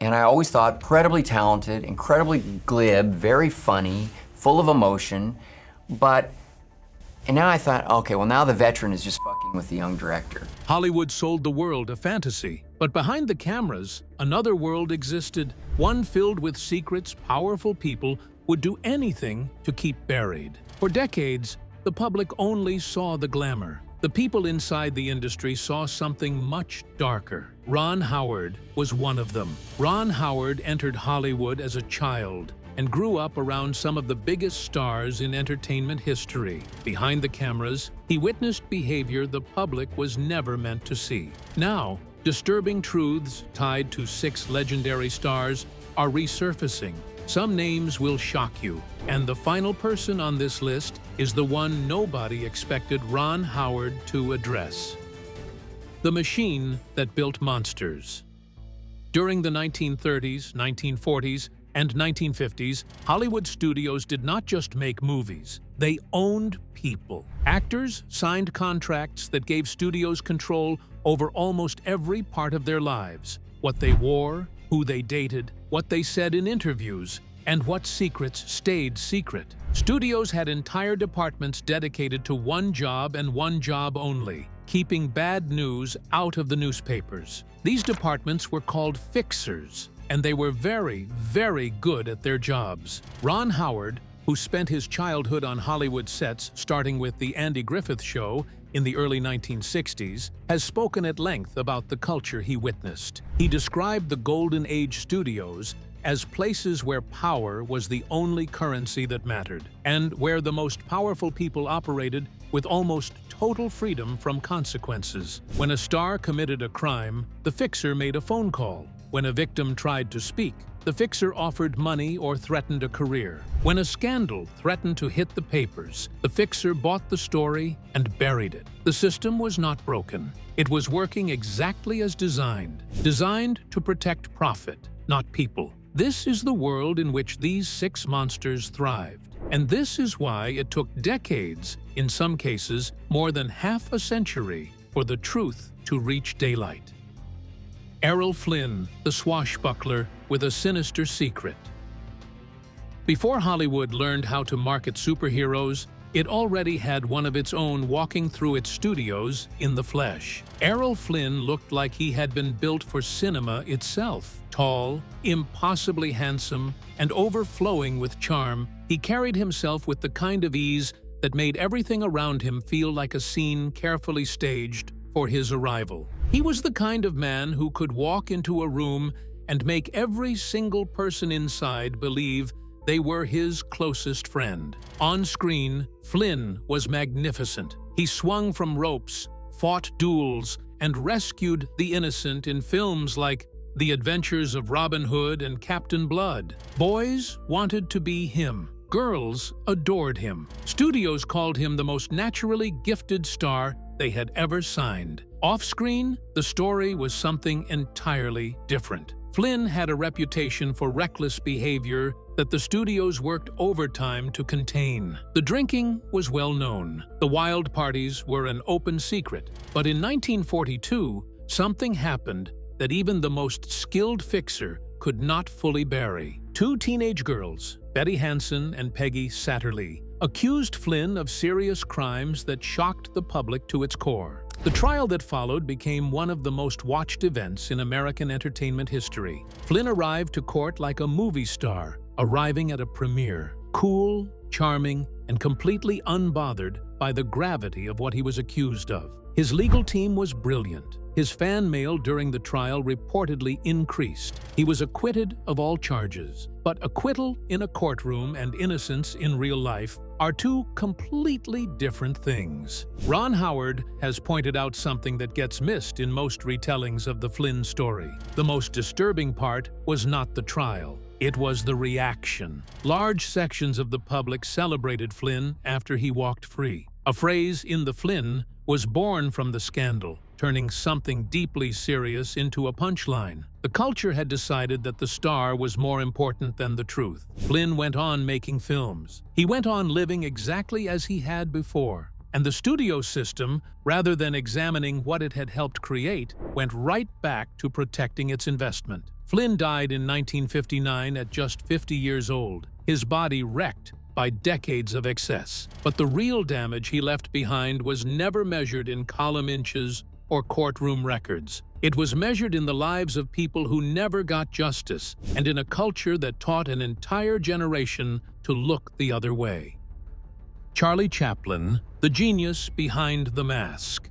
And I always thought incredibly talented, incredibly glib, very funny, full of emotion. And now I thought, okay, well now the veteran is just fucking with the young director. Hollywood sold the world a fantasy, but behind the cameras, another world existed, one filled with secrets powerful people would do anything to keep buried. For decades, the public only saw the glamour. The people inside the industry saw something much darker. Ron Howard was one of them. Ron Howard entered Hollywood as a child and grew up around some of the biggest stars in entertainment history. Behind the cameras, he witnessed behavior the public was never meant to see. Now, disturbing truths tied to 6 legendary stars are resurfacing. Some names will shock you, and the final person on this list is the one nobody expected Ron Howard to address. The machine that built monsters. During the 1930s, 1940s, and 1950s, Hollywood studios did not just make movies, they owned people. Actors signed contracts that gave studios control over almost every part of their lives. What they wore, who they dated, what they said in interviews, and what secrets stayed secret. Studios had entire departments dedicated to one job and one job only: keeping bad news out of the newspapers. These departments were called fixers, and they were very, very good at their jobs. Ron Howard, who spent his childhood on Hollywood sets starting with The Andy Griffith Show in the early 1960s, has spoken at length about the culture he witnessed. He described the Golden Age studios as places where power was the only currency that mattered, and where the most powerful people operated with almost total freedom from consequences. When a star committed a crime, the fixer made a phone call. When a victim tried to speak, the fixer offered money or threatened a career. When a scandal threatened to hit the papers, the fixer bought the story and buried it. The system was not broken. It was working exactly as designed to protect profit, not people. This is the world in which these 6 monsters thrived. And this is why it took decades, in some cases more than half a century, for the truth to reach daylight. Errol Flynn, the swashbuckler with a sinister secret. Before Hollywood learned how to market superheroes, it already had one of its own walking through its studios in the flesh. Errol Flynn looked like he had been built for cinema itself. Tall, impossibly handsome, and overflowing with charm, he carried himself with the kind of ease that made everything around him feel like a scene carefully staged for his arrival. He was the kind of man who could walk into a room and make every single person inside believe they were his closest friend. On screen, Flynn was magnificent. He swung from ropes, fought duels, and rescued the innocent in films like The Adventures of Robin Hood and Captain Blood. Boys wanted to be him. Girls adored him. Studios called him the most naturally gifted star they had ever signed. Off-screen, the story was something entirely different. Flynn had a reputation for reckless behavior that the studios worked overtime to contain. The drinking was well known. The wild parties were an open secret. But in 1942, something happened that even the most skilled fixer could not fully bury. 2 teenage girls, Betty Hansen and Peggy Satterlee, accused Flynn of serious crimes that shocked the public to its core. The trial that followed became one of the most watched events in American entertainment history. Flynn arrived to court like a movie star, arriving at a premiere, cool, charming, and completely unbothered by the gravity of what he was accused of. His legal team was brilliant. His fan mail during the trial reportedly increased. He was acquitted of all charges. But acquittal in a courtroom and innocence in real life are 2 completely different things. Ron Howard has pointed out something that gets missed in most retellings of the Flynn story. The most disturbing part was not the trial. It was the reaction. Large sections of the public celebrated Flynn after he walked free. A phrase in the Flynn was born from the scandal, turning something deeply serious into a punchline. The culture had decided that the star was more important than the truth. Flynn went on making films. He went on living exactly as he had before. And the studio system, rather than examining what it had helped create, went right back to protecting its investment. Flynn died in 1959 at just 50 years old, his body wrecked by decades of excess. But the real damage he left behind was never measured in column inches or courtroom records. It was measured in the lives of people who never got justice and in a culture that taught an entire generation to look the other way. Charlie Chaplin, the genius behind the mask.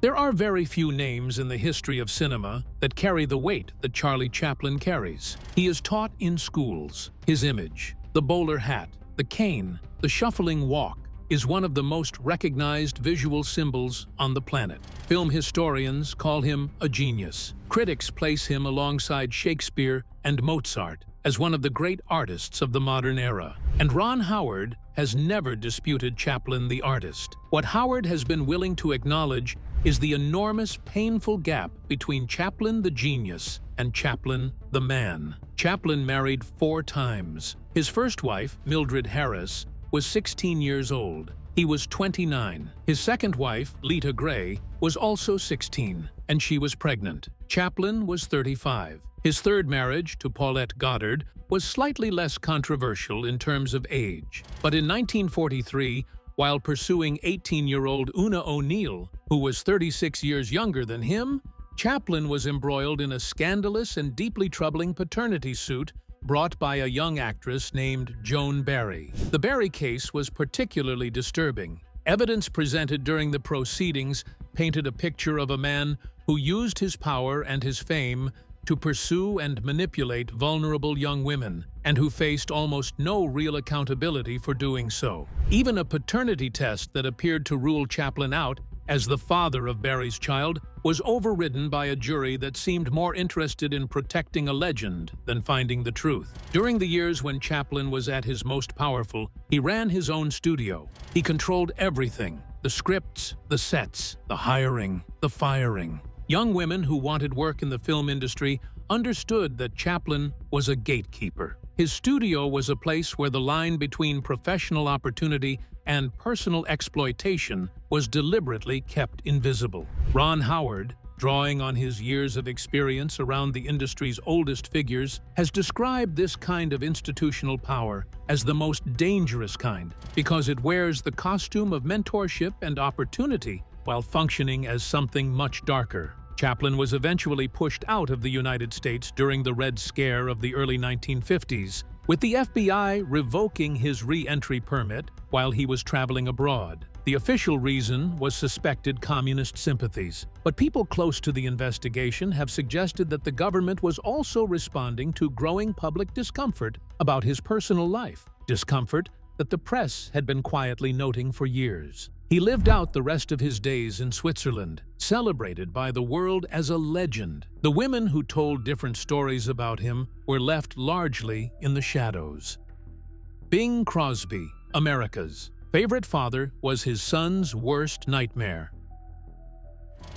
There are very few names in the history of cinema that carry the weight that Charlie Chaplin carries. He is taught in schools. His image, the bowler hat, the cane, the shuffling walk, is one of the most recognized visual symbols on the planet. Film historians call him a genius. Critics place him alongside Shakespeare and Mozart as one of the great artists of the modern era. And Ron Howard has never disputed Chaplin the artist. What Howard has been willing to acknowledge is the enormous, painful gap between Chaplin the genius and Chaplin the man. Chaplin married 4 times. His first wife, Mildred Harris, was 16 years old. He was 29. His second wife, Lita Gray, was also 16, and she was pregnant. Chaplin was 35. His third marriage, to Paulette Goddard, was slightly less controversial in terms of age. But in 1943, while pursuing 18-year-old Una O'Neill, who was 36 years younger than him, Chaplin was embroiled in a scandalous and deeply troubling paternity suit brought by a young actress named Joan Barry. The Barry case was particularly disturbing. Evidence presented during the proceedings painted a picture of a man who used his power and his fame to pursue and manipulate vulnerable young women, and who faced almost no real accountability for doing so. Even a paternity test that appeared to rule Chaplin out as the father of Barry's child was overridden by a jury that seemed more interested in protecting a legend than finding the truth. During the years when Chaplin was at his most powerful, he ran his own studio. He controlled everything: the scripts, the sets, the hiring, the firing. Young women who wanted work in the film industry understood that Chaplin was a gatekeeper. His studio was a place where the line between professional opportunity and personal exploitation was deliberately kept invisible. Ron Howard, drawing on his years of experience around the industry's oldest figures, has described this kind of institutional power as the most dangerous kind because it wears the costume of mentorship and opportunity while functioning as something much darker. Chaplin was eventually pushed out of the United States during the Red Scare of the early 1950s, with the FBI revoking his re-entry permit while he was traveling abroad. The official reason was suspected communist sympathies, but people close to the investigation have suggested that the government was also responding to growing public discomfort about his personal life, discomfort that the press had been quietly noting for years. He lived out the rest of his days in Switzerland, celebrated by the world as a legend. The women who told different stories about him were left largely in the shadows. Bing Crosby, America's favorite father, was his son's worst nightmare.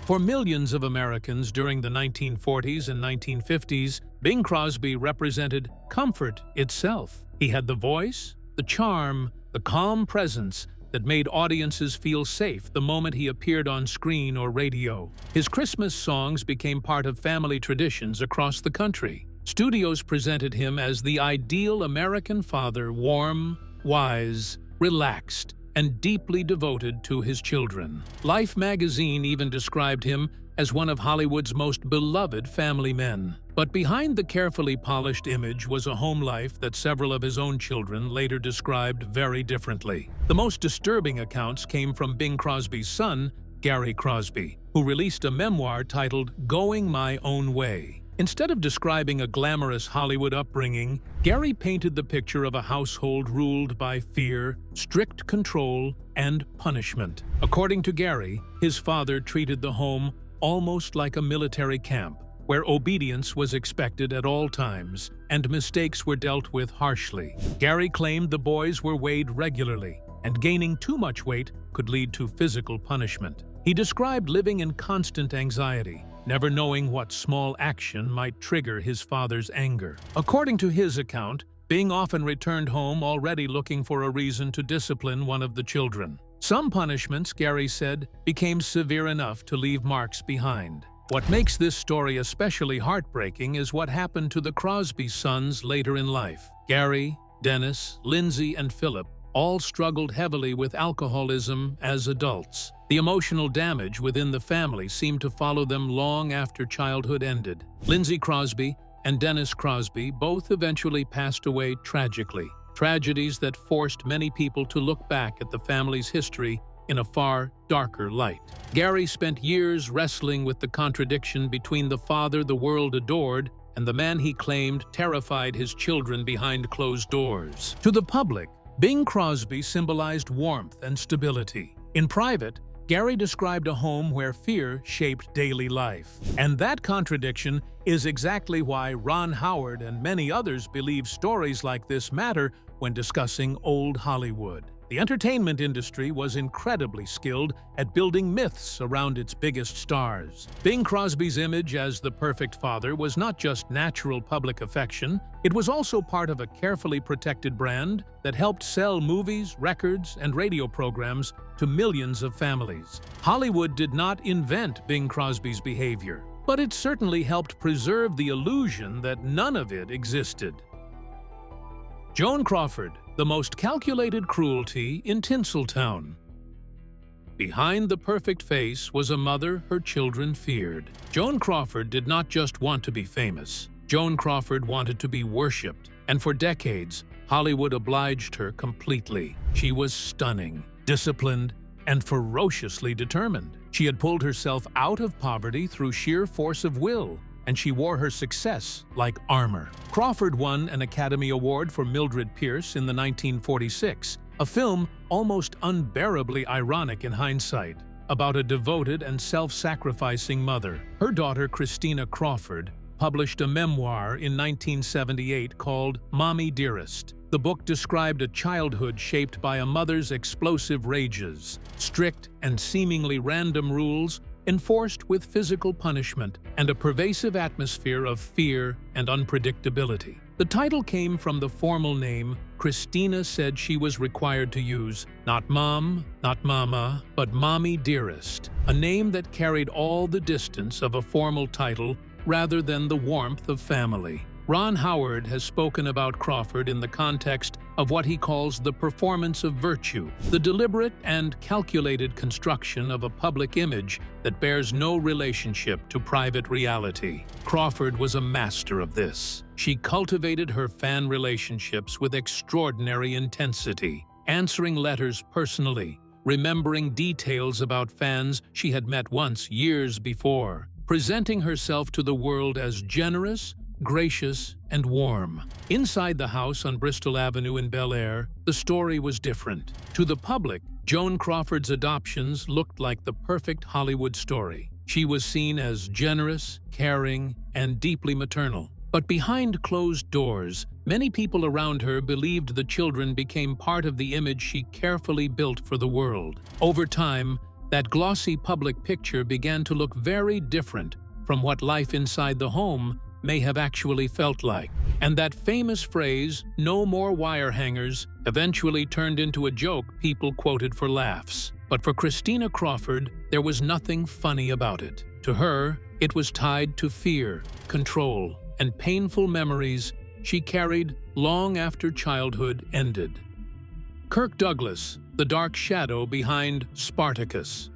For millions of Americans during the 1940s and 1950s, Bing Crosby represented comfort itself. He had the voice, the charm, the calm presence that made audiences feel safe the moment he appeared on screen or radio. His Christmas songs became part of family traditions across the country. Studios presented him as the ideal American father, warm, wise, relaxed, and deeply devoted to his children. Life magazine even described him as one of Hollywood's most beloved family men. But behind the carefully polished image was a home life that several of his own children later described very differently. The most disturbing accounts came from Bing Crosby's son, Gary Crosby, who released a memoir titled Going My Own Way. Instead of describing a glamorous Hollywood upbringing, Gary painted the picture of a household ruled by fear, strict control, and punishment. According to Gary, his father treated the home almost like a military camp, where obedience was expected at all times and mistakes were dealt with harshly. Gary claimed the boys were weighed regularly, and gaining too much weight could lead to physical punishment. He described living in constant anxiety, never knowing what small action might trigger his father's anger. According to his account, Bing often returned home already looking for a reason to discipline one of the children. Some punishments, Gary said, became severe enough to leave marks behind. What makes this story especially heartbreaking is what happened to the Crosby sons later in life. Gary, Dennis, Lindsay, and Philip all struggled heavily with alcoholism as adults. The emotional damage within the family seemed to follow them long after childhood ended. Lindsay Crosby and Dennis Crosby both eventually passed away tragically. Tragedies that forced many people to look back at the family's history in a far darker light. Gary spent years wrestling with the contradiction between the father the world adored and the man he claimed terrified his children behind closed doors. To the public, Bing Crosby symbolized warmth and stability. In private, Gary described a home where fear shaped daily life. And that contradiction is exactly why Ron Howard and many others believe stories like this matter when discussing old Hollywood. The entertainment industry was incredibly skilled at building myths around its biggest stars. Bing Crosby's image as the perfect father was not just natural public affection, it was also part of a carefully protected brand that helped sell movies, records, and radio programs to millions of families. Hollywood did not invent Bing Crosby's behavior, but it certainly helped preserve the illusion that none of it existed. Joan Crawford, the most calculated cruelty in Tinseltown. Behind the perfect face was a mother her children feared. Joan Crawford did not just want to be famous. Joan Crawford wanted to be worshipped, and for decades, Hollywood obliged her completely. She was stunning, disciplined, and ferociously determined. She had pulled herself out of poverty through sheer force of will, and she wore her success like armor. Crawford won an Academy Award for Mildred Pierce in the 1946, a film almost unbearably ironic in hindsight, about a devoted and self-sacrificing mother. Her daughter, Christina Crawford, published a memoir in 1978 called Mommy Dearest. The book described a childhood shaped by a mother's explosive rages, strict and seemingly random rules enforced with physical punishment, and a pervasive atmosphere of fear and unpredictability. The title came from the formal name Christina said she was required to use, not Mom, not Mama, but Mommy Dearest, a name that carried all the distance of a formal title rather than the warmth of family. Ron Howard has spoken about Crawford in the context of what he calls the performance of virtue, the deliberate and calculated construction of a public image that bears no relationship to private reality. Crawford was a master of this. She cultivated her fan relationships with extraordinary intensity, answering letters personally, remembering details about fans she had met once years before, presenting herself to the world as generous, gracious, and warm. Inside the house on Bristol Avenue in Bel Air, the story was different. To the public, Joan Crawford's adoptions looked like the perfect Hollywood story. She was seen as generous, caring, and deeply maternal. But behind closed doors, many people around her believed the children became part of the image she carefully built for the world. Over time, that glossy public picture began to look very different from what life inside the home may have actually felt like. And that famous phrase, "no more wire hangers," eventually turned into a joke people quoted for laughs. But for Christina Crawford, there was nothing funny about it. To her, it was tied to fear, control, and painful memories she carried long after childhood ended. Kirk Douglas, the dark shadow behind Spartacus.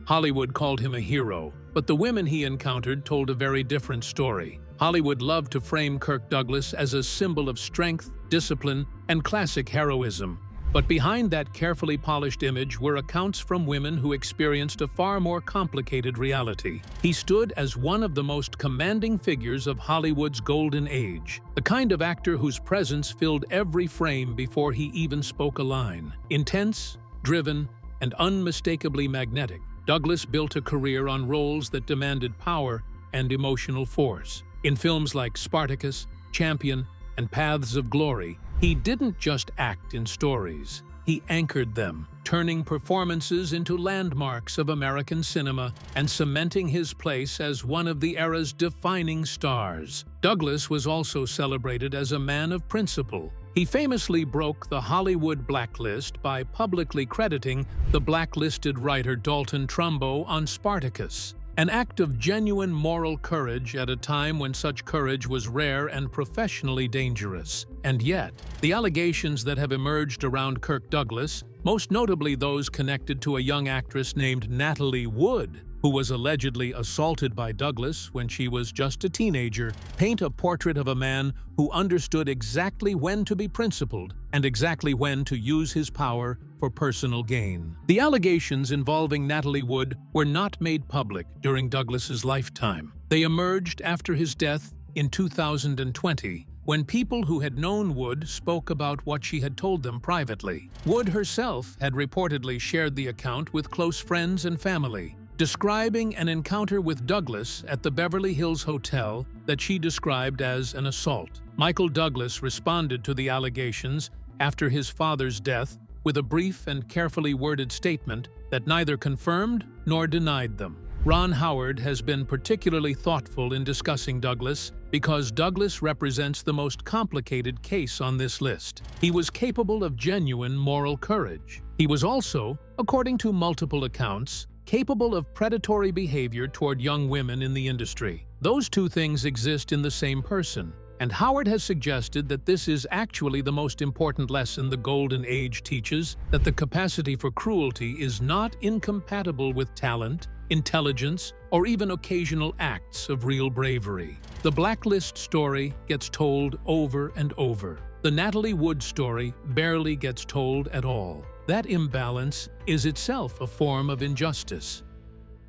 Hollywood called him a hero, but the women he encountered told a very different story. Hollywood loved to frame Kirk Douglas as a symbol of strength, discipline, and classic heroism. But behind that carefully polished image were accounts from women who experienced a far more complicated reality. He stood as one of the most commanding figures of Hollywood's golden age, the kind of actor whose presence filled every frame before he even spoke a line. Intense, driven, and unmistakably magnetic, Douglas built a career on roles that demanded power and emotional force. In films like Spartacus, Champion, and Paths of Glory, he didn't just act in stories. He anchored them, turning performances into landmarks of American cinema and cementing his place as one of the era's defining stars. Douglas was also celebrated as a man of principle. He famously broke the Hollywood blacklist by publicly crediting the blacklisted writer Dalton Trumbo on Spartacus. An act of genuine moral courage at a time when such courage was rare and professionally dangerous. And yet, the allegations that have emerged around Kirk Douglas, most notably those connected to a young actress named Natalie Wood, who was allegedly assaulted by Douglas when she was just a teenager, paint a portrait of a man who understood exactly when to be principled and exactly when to use his power for personal gain. The allegations involving Natalie Wood were not made public during Douglas's lifetime. They emerged after his death in 2020, when people who had known Wood spoke about what she had told them privately. Wood herself had reportedly shared the account with close friends and family, describing an encounter with Douglas at the Beverly Hills Hotel that she described as an assault. Michael Douglas responded to the allegations after his father's death with a brief and carefully worded statement that neither confirmed nor denied them. Ron Howard has been particularly thoughtful in discussing Douglas because Douglas represents the most complicated case on this list. He was capable of genuine moral courage. He was also, according to multiple accounts, capable of predatory behavior toward young women in the industry. Those two things exist in the same person, and Howard has suggested that this is actually the most important lesson the Golden Age teaches, that the capacity for cruelty is not incompatible with talent, intelligence, or even occasional acts of real bravery. The Blacklist story gets told over and over. The Natalie Wood story barely gets told at all. That imbalance is itself a form of injustice.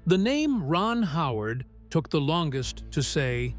The name Ron Howard took the longest to say.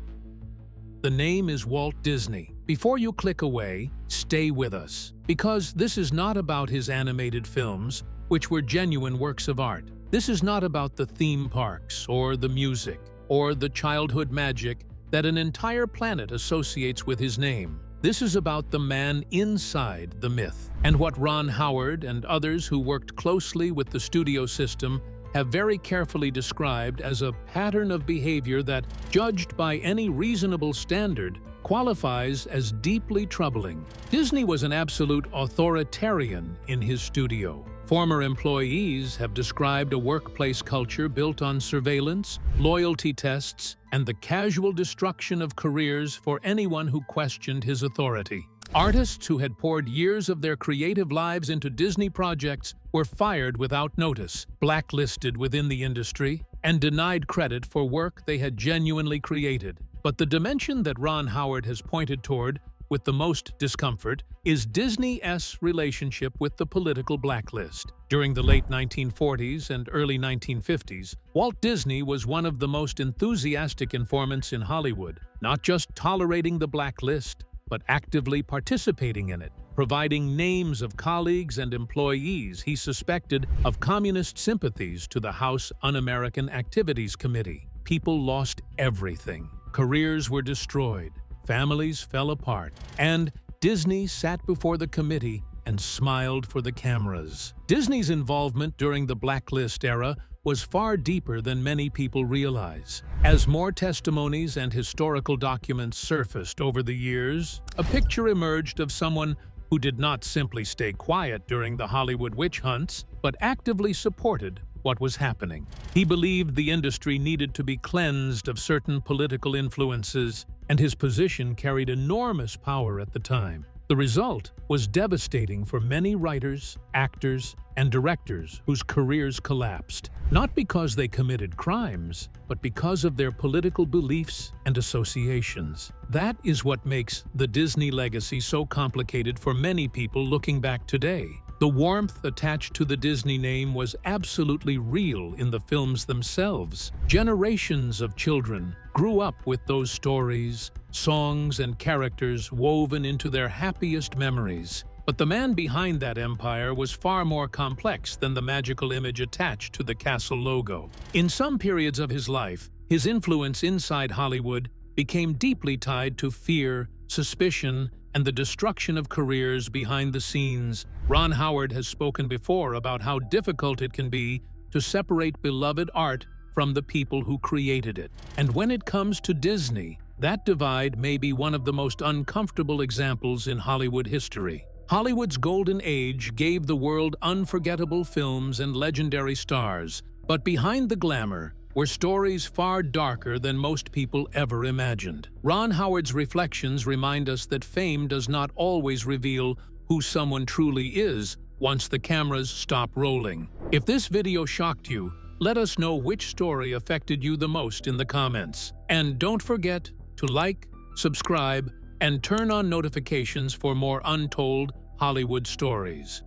The name is Walt Disney. Before you click away, stay with us, because this is not about his animated films, which were genuine works of art. This is not about the theme parks, or the music, or the childhood magic that an entire planet associates with his name. This is about the man inside the myth, and what Ron Howard and others who worked closely with the studio system have very carefully described as a pattern of behavior that, judged by any reasonable standard, qualifies as deeply troubling. Disney was an absolute authoritarian in his studio. Former employees have described a workplace culture built on surveillance, loyalty tests, and the casual destruction of careers for anyone who questioned his authority. Artists who had poured years of their creative lives into Disney projects were fired without notice, blacklisted within the industry, and denied credit for work they had genuinely created. But the dimension that Ron Howard has pointed toward with the most discomfort is Disney's relationship with the political blacklist. During the late 1940s and early 1950s, Walt Disney was one of the most enthusiastic informants in Hollywood, not just tolerating the blacklist, but actively participating in it, providing names of colleagues and employees he suspected of communist sympathies to the House Un-American Activities Committee. People lost everything. Careers were destroyed. Families fell apart, and Disney sat before the committee and smiled for the cameras. Disney's involvement during the blacklist era was far deeper than many people realize. As more testimonies and historical documents surfaced over the years, a picture emerged of someone who did not simply stay quiet during the Hollywood witch hunts, but actively supported what was happening. He believed the industry needed to be cleansed of certain political influences, and his position carried enormous power at the time. The result was devastating for many writers, actors, and directors whose careers collapsed, not because they committed crimes, but because of their political beliefs and associations. That is what makes the Disney legacy so complicated for many people looking back today. The warmth attached to the Disney name was absolutely real in the films themselves. Generations of children grew up with those stories, songs, and characters woven into their happiest memories. But the man behind that empire was far more complex than the magical image attached to the castle logo. In some periods of his life, his influence inside Hollywood became deeply tied to fear, suspicion, and the destruction of careers behind the scenes. Ron Howard has spoken before about how difficult it can be to separate beloved art from the people who created it. And when it comes to Disney, that divide may be one of the most uncomfortable examples in Hollywood history. Hollywood's golden age gave the world unforgettable films and legendary stars, but behind the glamour, were stories far darker than most people ever imagined. Ron Howard's reflections remind us that fame does not always reveal who someone truly is once the cameras stop rolling. If this video shocked you, let us know which story affected you the most in the comments. And don't forget to like, subscribe, and turn on notifications for more untold Hollywood stories.